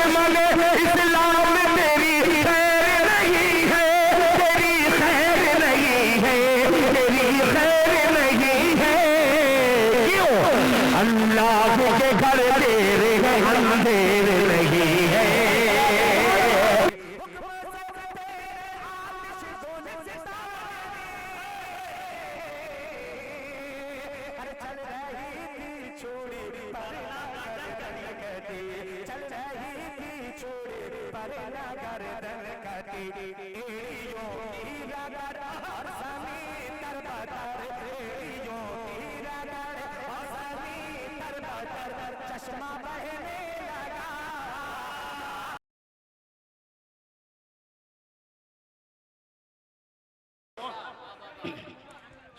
दुश्मन इस्लाम तेरी खैर नहीं है, तेरी खैर नहीं है, तेरी खैर नहीं है। क्यों? अल्लाह के घर तेरे अंधेर नहीं है।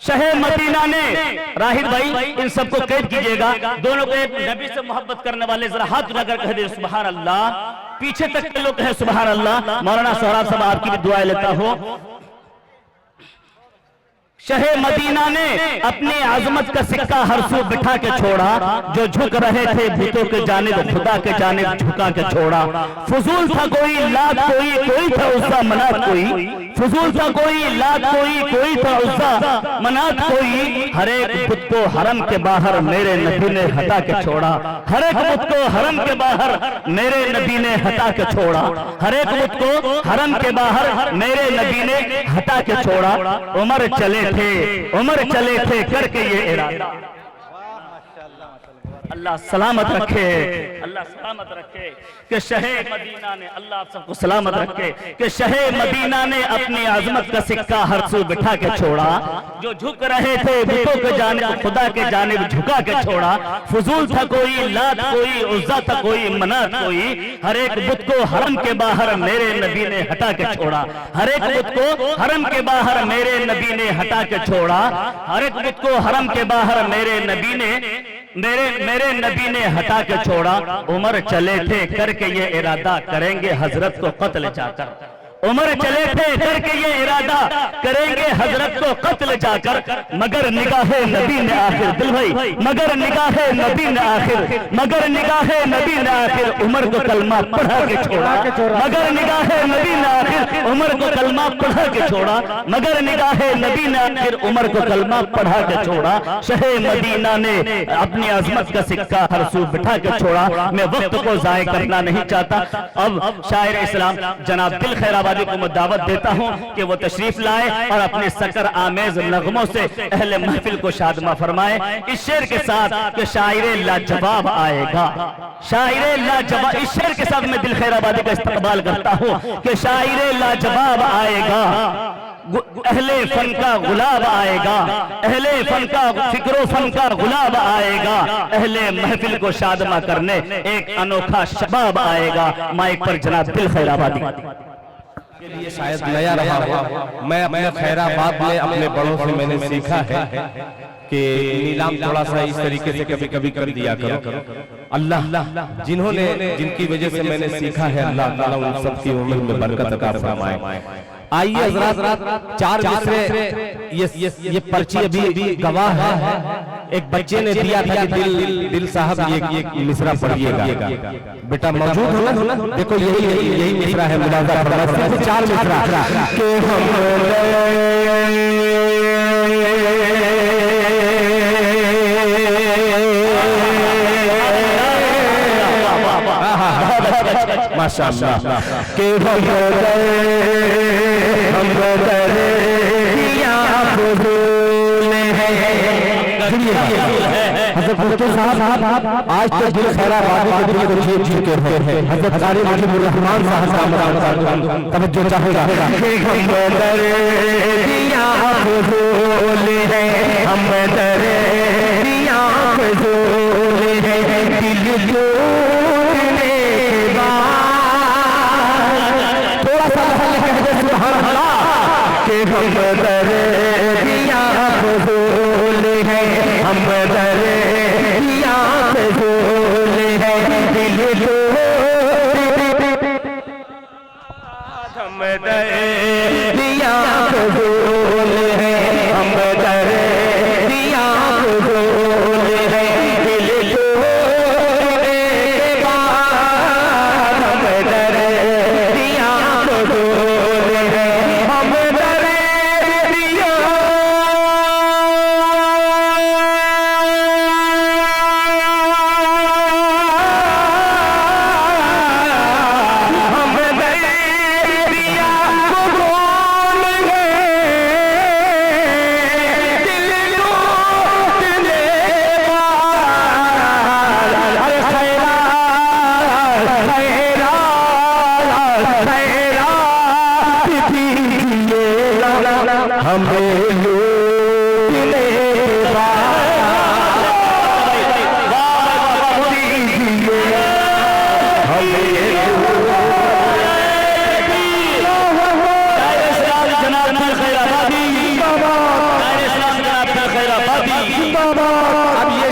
शहर मदीना ने, राहिद भाई इन सबको कैद कीजिएगा, दोनों को नबी से मोहब्बत करने वाले जरा हाथ उठाकर कह दे सुभान अल्लाह। पीछे तक के लोग कहे सुभान अल्लाह। मौलाना सोहराब साहब आपकी भी दुआएं लेता हूं। शहर मदीना ने अपनी आजमत का सिक्का हर सू बिठा के छोड़ा, जो झुक रहे थे भूतों के जानिब खुदा के जानिब झुका के छोड़ा। फजूल था कोई लात कोई, कोई था उस्सा मनात कोई, फजूल था कोई लात कोई, कोई था उस्सा मनात कोई। हर एक बुत को हरम के बाहर मेरे नबी ने हटा के छोड़ा, हर एक बुत को हरम के बाहर मेरे नबी ने हटा के छोड़ा, हर एक बुत को हरम के बाहर मेरे नबी ने हटा के छोड़ा। उमर चले थे करके ये इरादा। अल्लाह सलामत रखे, अल्लाह सलामत रखे कि शहर मदीना ने, अल्लाह आप सबको सलामत रखे कि शहर मदीना ने अपनी आजमत का सिक्का हर सू बिठा के छोड़ा, जो झुक रहे थे बुतों के जानिब खुदा के जानिब झुका के छोड़ा। फजूल था कोई लात कोई, उज़्ज़ा था कोई मनात कोई। हर एक बुत को हरम के बाहर मेरे नबी ने हटा के छोड़ा, हर एक बुत को हरम के बाहर मेरे नबी ने हटा के छोड़ा, हर एक बुत को हरम के बाहर मेरे नबी ने हटा के छोड़ा। उमर चले थे करके ये इरादा करेंगे हजरत को कत्ल जाकर, उमर चले थे करके ये इरादा करेंगे हजरत को कत्ल जाकर। मगर निगाहे नबी ने आखिर, दिल भाई, मगर निगाहे नबी ने आखिर, मगर निगाहे नबी ने आखिर उमर को कलमा पढ़ा के छोड़ा, मगर निगाहे नबी ने आखिर उमर को कलमा पढ़ा के छोड़ा, मगर निगाहे नबी ने आखिर उमर को कलमा पढ़ा के छोड़ा। शहर मदीना ने अपनी अजमत का सिक्का हर सू बिठा के छोड़ा। मैं वक्त को जाय करना नहीं चाहता। अब शायर इस्लाम जनाब दिल खैराबादी को मैं दावत देता हूं कि वो तशरीफ लाए और अपने सकर आमेज नगमों से अहले महफिल को शादमा फरमाए। इस शेर के साथ कि शायरे लाजवाब आएगा, शायरे लाजवाब, इस शेर के साथ मैं दिल खैराबादी का इस्तकबाल करता हूं कि शायरे लाजवाब आएगा, अहले फन का गुलाब आएगा, अहले फन का फिक्रो फन का गुलाब आएगा, अहले महफिल को शादमा करने एक अनोखा शबाब आएगा। माइक पर जनाब दिल खैराबादी के लिए शायद नया रहा हो। मैं अपने खैराबाद में अपने बड़ों से मैंने सीखा है कि नीलाम थोड़ा सा इस तरीके से कभी कभी कर दिया करो। अल्लाह जिन्होंने, जिनकी वजह से मैंने सीखा है, अल्लाह ताला उन सबकी उम्र में बरकत अता फरमाए। आइए हज़रात, चार मिसरे, ये पर्ची अभी गवाह है। एक बच्चे ने दिया था कि दिल साहब ये मिसरा पढ़िएगा। बेटा मौजूद हो ना? देखो यही मिसरा है, मुलाजा फरमाइए। चार मिसरा के माशाअल्लाह के हम हजरत साहब आज तो दिल खैराबाद के दिल को जीत चुके हैं। हजरत कारी मुजीबुर रहमान साहब तवज्जो चाहेगा। हम दरिया फजूल है दिल थोड़ा सा सुभान अल्लाह के हम दरिया फजूल है, हम दरिया फजूल है दिल हम दरिया फजूल है, हम दरिया फजूल है दिल हम हमें लूटने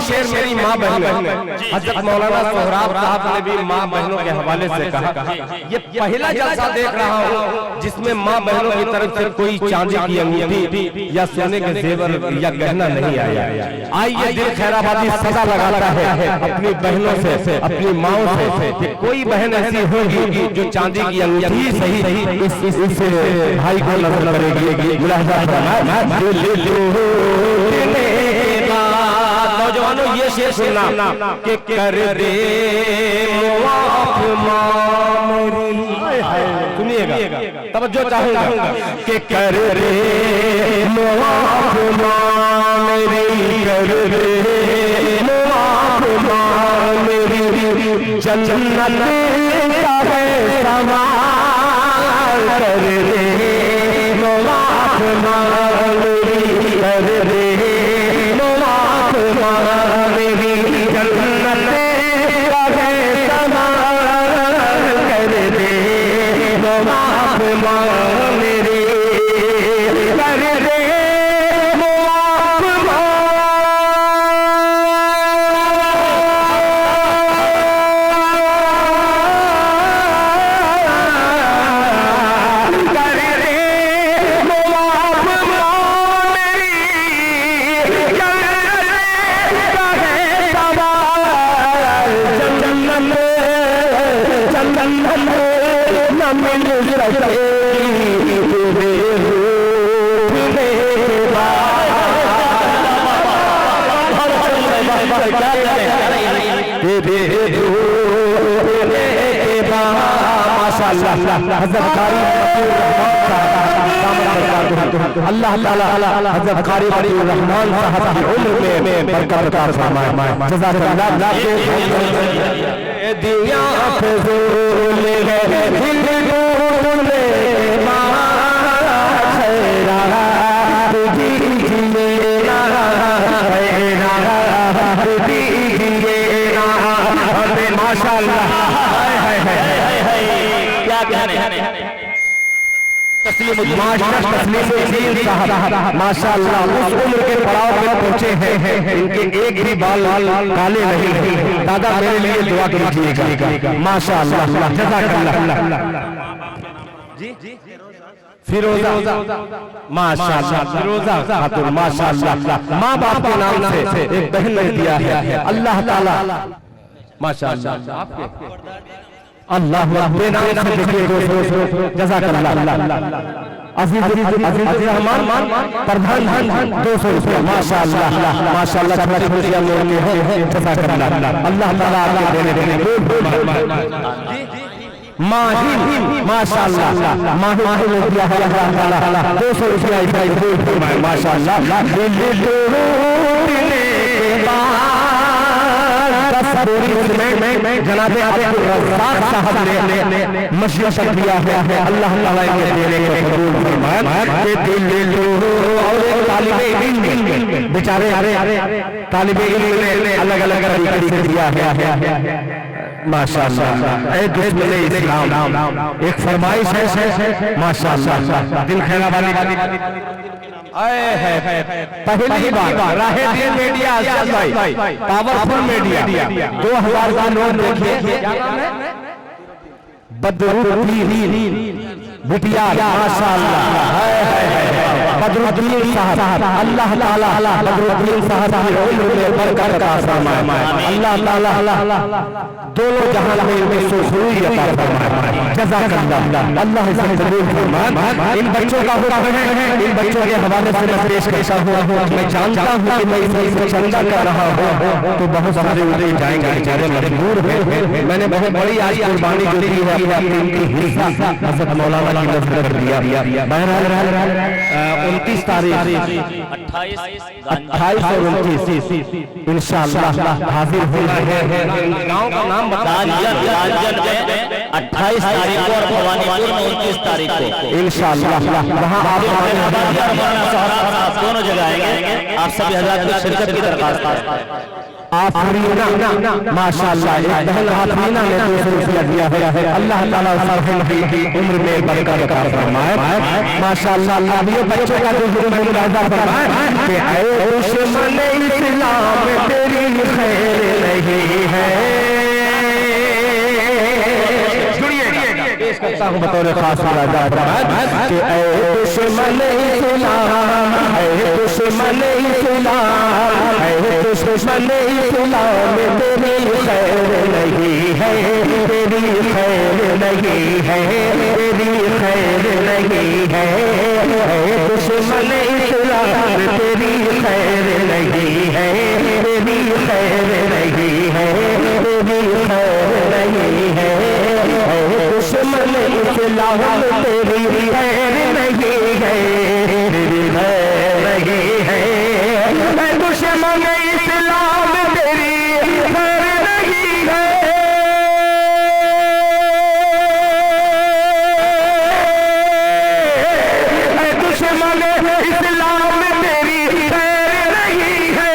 शेर मेरी माँ बहन हजरत मौलाना सोहराब साहब ने भी माँ बहनों के हवाले से कहा, ये पहला जलसा देख रहा हूँ जिसमें माँ बहनों की तरफ से कोई चांदी की अंगूठी या सोने के जेवर या गहना नहीं आया। आइए दिल खैराबादी सदा लगाता है अपनी बहनों से, अपनी माओ से कि कोई बहन ऐसी होगी जो चांदी की अंगूठी सही इस भाई को नजर करेगी। नौजवानों ये शेर सुनना कि कर दे सुनिएगा, तवज्जो चाहूंगा कि कर दे कर दे मेरी जन्नत का सवाल कर दे कर दे मेरी जन्नत का सवाल कर दे माफ मेरी कर दे अल्लाह ताला हज़रत कारी रहमान साहब की उम्र में बरकत फरमाए। जज़ाकल्लाह दिया फज़ूल है दिल डूबने माशाअल्लाह क्या कहने माशाअल्लाह उस उम्र के पड़ाव पे पहुंचे हैं, इनके एक भी बाल काले नहीं है। दादा मेरे लिए दुआ कीजिएगा। माशाअल्लाह जज़ाकल्लाह जी फिरोजा माशाअल्लाह फिरोजा खातून माशाअल्लाह माँ बाप के नाम से एक बहन ने दिया है। अल्लाह ताला माशाअल्लाह अल्लाह बेनाम से देखिए जज़ाकल्लाह अजीज रहमान प्रधान 200 रुपया माशाअल्लाह माशाअल्लाह छोटी खुशियां लेके हैं। जज़ाकल्लाह अल्लाह ताला आपके देने माही माशाअल्लाह माही ने दिया है अल्लाह ताला 200 रुपया माशाअल्लाह जनाबे रज़्ज़ाक़ साहब ने मशवरा दिया है। अल्लाह ताला के देने को कबूल फरमाए। और एक तालिबे इल्म बेचारे तालिबे इल्म ने अलग अलग तरीके से दिया है माशाअल्लाह। ऐ दुश्मने इस्लाम एक फरमाइश है माशाअल्लाह दिल खैराबादी पहली बार राहे दिन मीडिया भाई पावरफुल मीडिया 2000 का नोट देखिए बदरुद्दीन बिटिया माशाअल्लाह बदरुद्दीन साहब अल्लाह ताला बदरुद्दीन साहब की उम्र में बरकत का फरमाए। अल्लाह ताला दोनों जहां में इनमें सुखरूई अता फरमाए। जज़ाकल्लाह अल्लाह इसे कबूल फरमाए। इन बच्चों का हुक्म है, इन बच्चों के हवाले से मैं पेश करता हूं। मैं जानता हूं कि मैं इसमें चंदा कर रहा हूं तो बहुत सारे उधर जाएंगे बेचारे मजबूर हैं। मैंने बहुत बड़ी आज कुर्बानी जो दी है अपनी हिस्सा हज़रत मौलाना की नज़र कर दिया। बहरहाल 29 तारीख 28 और 29 इंशाअल्लाह हाजिर होना है। गांव का नाम गांजन में 28 तारीख को और भवानीपुर में 29 तारीख को इंशाअल्लाह वहाँ आप दोनों जगह आएंगे। आप सभी हजरात की शिरकत की दरख्वास्त। आफरीना माशाअल्लाह एक बहन आफरीना ने 200 रुपया दिया है। अल्लाह ताला उसकी उम्र में बरकत अता फरमाए माशाअल्लाह। अल्लाह ये बच्चों का जो हुक्म अदा फरमाए कि ऐ दुश्मन इस्लाम तेरी खैर नहीं है। पेश करता हूँ बतौर खास अदा फरमाए कि ऐ दुश्मन इस्लाम, ऐ दुश्मन इस्लाम, ऐ दुश्मन इस्लाम तेरी खैर नहीं है, तेरी खैर नहीं है, तेरी खैर नहीं है। ऐ दुश्मन इस्लाम तेरी खैर नहीं है, तेरी खैर नहीं है, तेरी खैर नहीं है। ऐ दुश्मन इस्लाम तेरी खैर नहीं है, तेरी खैर नहीं है। ऐ दुश्मन इस्लाम तेरी खैर नहीं है। ऐ दुश्मन इस्लाम तेरी खैर नहीं है,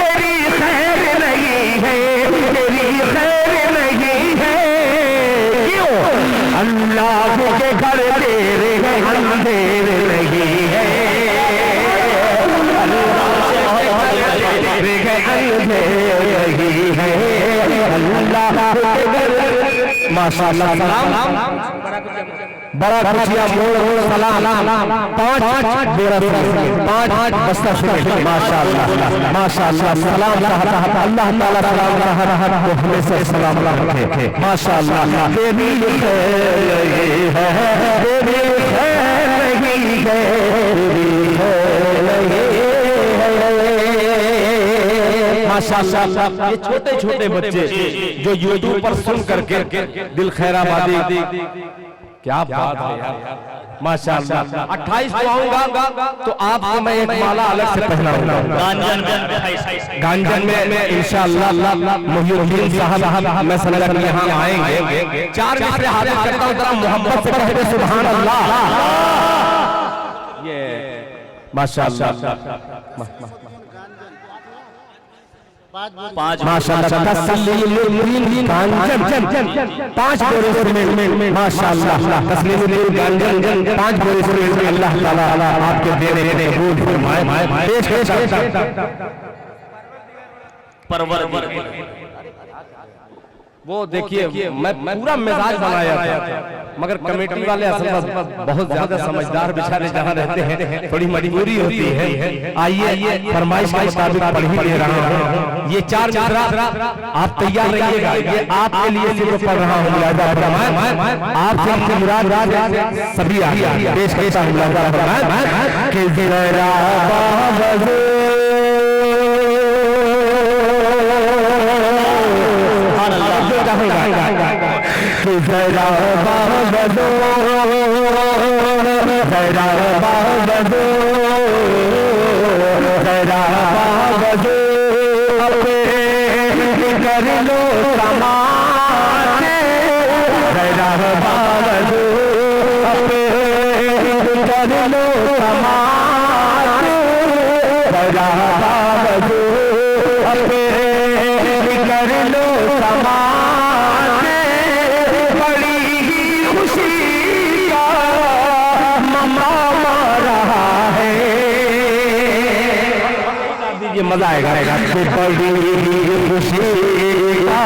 तेरी खैर नहीं है, तेरी खैर नहीं है। क्यों? अल्लाह के घर तेरे अंधेर नहीं है, माशाअल्लाह। बड़ा खुशियां मोड़ सलाम 5 बोरा 5 बस्ता शुरू माशाअल्लाह माशाअल्लाह। सलाम कहता अल्लाह ताला सलाम रहा तो हमेशा सलाम रखे माशाअल्लाह। तेरी खैर नहीं है, तेरी खैर नहीं है, तेरी खैर नहीं माशाअल्लाह। ये छोटे छोटे बच्चे जो यूट्यूब पर सुन करके दिल खैराबादी, क्या बात है यार माशाअल्लाह। 28 को आऊंगा तो आपको मैं एक माला अलग से पहनाऊंगा गांजन में इंशाअल्लाह। मुहिउद्दीन साहब मैं समझकर यहाँ आएंगे। 4 मिसरे हाजिर करता हूँ, जरा मोहब्बत से कहते सुभान अल्लाह। ये माशाअल्लाह माशाअल्लाह। 5 बोरे में माशाअल्लाह। तस्लीमुल गांजन 5 बोरे से अल्लाह ताला आपके देने कबूल फरमाए। परवर वो देखिए मैं पूरा मिजाज बनाया था, मगर कमेटी वाले असल में बहुत ज्यादा समझदार बेचारे जहाँ रहते हैं थोड़ी मजबूरी होती है। आइए फरमाइश के मुताबिक पढ़ ही दे रहा हूँ। ये 4 मिसरा आप तैयार रहिएगा, ये आपके लिए सिर्फ पढ़ रहा हूँ। आपसे मुराद सभी पेश करता हूँ कि जरा जरा बाबदो जरा बाबदो जरा बाबदो कर लो समाते जरा बाबदो कर लो समाते जरा बाबदो कर लो समाते। ये मजा आएगा बड़ी खुशी का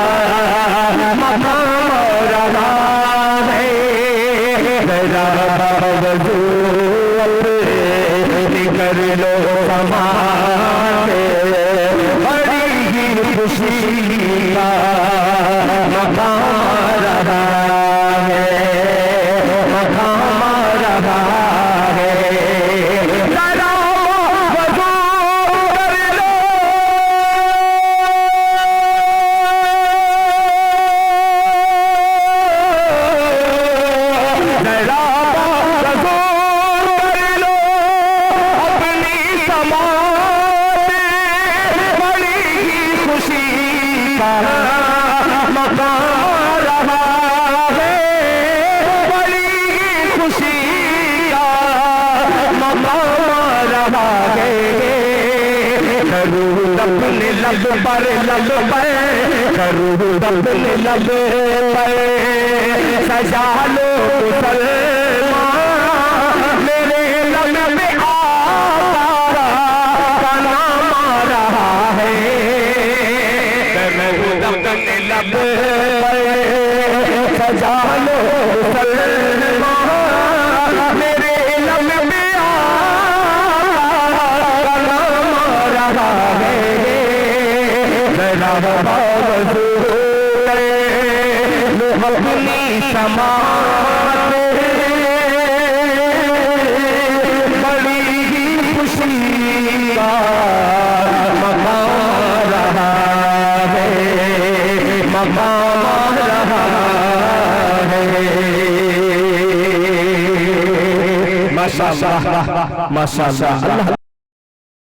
मकाम रहा है। कर लो समाते बड़ी खुशी का मकाम रहा है, मकाम रहा है। लब पर करूँ अपने लब पर सजा लो मुसलमान मेरे लब में आका का नाम आ रहा है करूँ अपने लब पर सजा लो मुसलमान मेरे लब में आका का नाम आ रहा है अपनी समात बड़ी ही खुशी का मकाम रहा है मकाम रहा है माशाअल्लाह माशाअल्लाह।